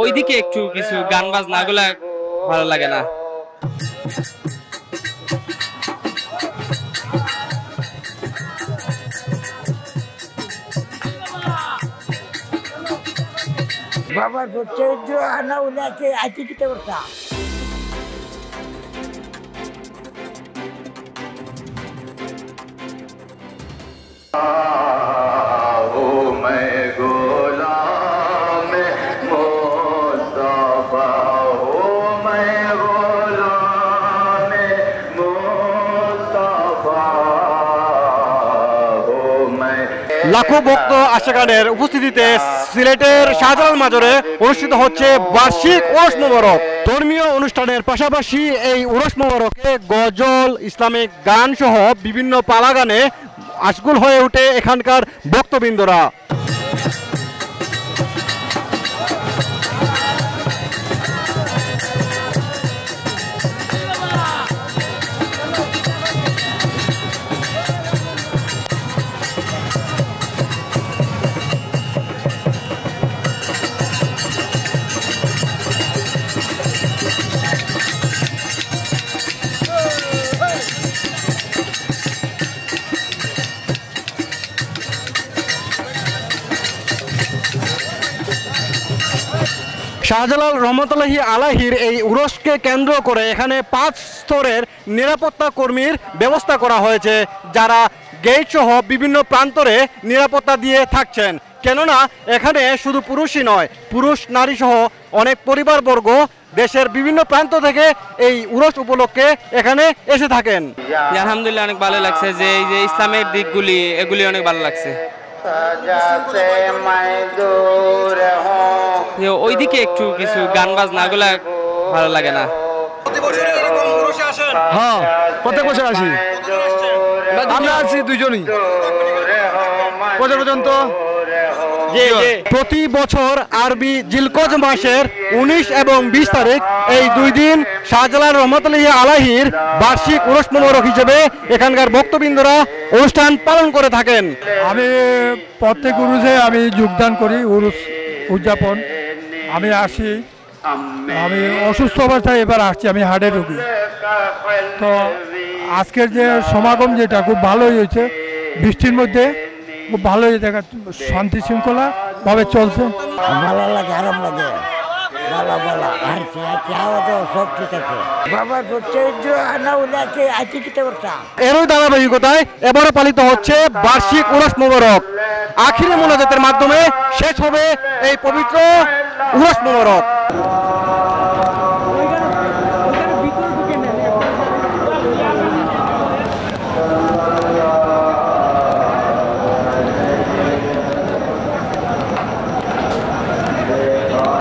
ওইদিকে একটু কিছু গান বাজনা গুলা ভালো লাগে না। বাবার প্রত্যেক আনা উনাকে আইতে কিতে করতা লাখো ভক্ত আশাকানের উপস্থিতিতে সিলেটের শাহজালাল মাজারে অনুষ্ঠিত হচ্ছে বার্ষিক উরস মোবারক। ধর্মীয় অনুষ্ঠানের পাশাপাশি এই উরস মোবারকে গজল, ইসলামিক গান সহ বিভিন্ন পালা গানে আশগুল হয়ে ওঠে এখানকার ভক্তবৃন্দরা। শাহজালাল রহমতুল্লাহি আলাইহির এই উরসকে কেন্দ্র করে এখানে 5 স্তরের নিরাপত্তা কর্মীর ব্যবস্থা করা হয়েছে, যারা গেট সহ বিভিন্ন প্রান্তরে নিরাপত্তা দিয়ে থাকছেন। কেননা এখানে শুধু পুরুষই নয়, পুরুষ নারী সহ অনেক পরিবারবর্গ দেশের বিভিন্ন প্রান্ত থেকে এই উরস উপলক্ষে এখানে এসে থাকেন। আলহামদুলিল্লাহ অনেক ভালো লাগছে, যে এই যে ইসলামের দিকগুলি এগুলি অনেক ভালো লাগছে। ওইদিকে একটু কিছু গান বাজনা গুলা ভালো লাগে না। হ্যাঁ, প্রত্যেক বছর আসি, আমরা আছি দুইজনই পর্যন্ত। প্রতি বছর আরবি জিলকজ মাসের 19 এবং 20 তারিখ এই 2 দিন শাহজালাল রহমতুল্লাহি আলাইহির বার্ষিক উরস মোবারক হিসেবে এখানকার ভক্তবৃন্দরা অনুষ্ঠান পালন করে থাকেন। আমি প্রত্যেক উরুসে আমি যোগদান করি, উরুস উদযাপন আমি আসি। আমি অসুস্থ অবস্থায় এবার আসছি, আমি হার্টের রোগী। তো আজকের যে সমাগম যেটা খুব ভালোই হয়েছে, বৃষ্টির মধ্যে খুব ভালোই দেখা, শান্তি শৃঙ্খলা ভাবে চলছে। ভালো লাগে, আরাম লাগে, ভালো ভালো হারছি সব ঠিক আছে। বাবার প্রত্যেক আনা উনাকে আইতে কিতে করতা। এরই ধারাবাহিকতায় এবারও পালিত হচ্ছে বার্ষিক উরস মোবারক। আখিরি মোনাজাতের মাধ্যমে শেষ হবে এই পবিত্র উরস মোবারক।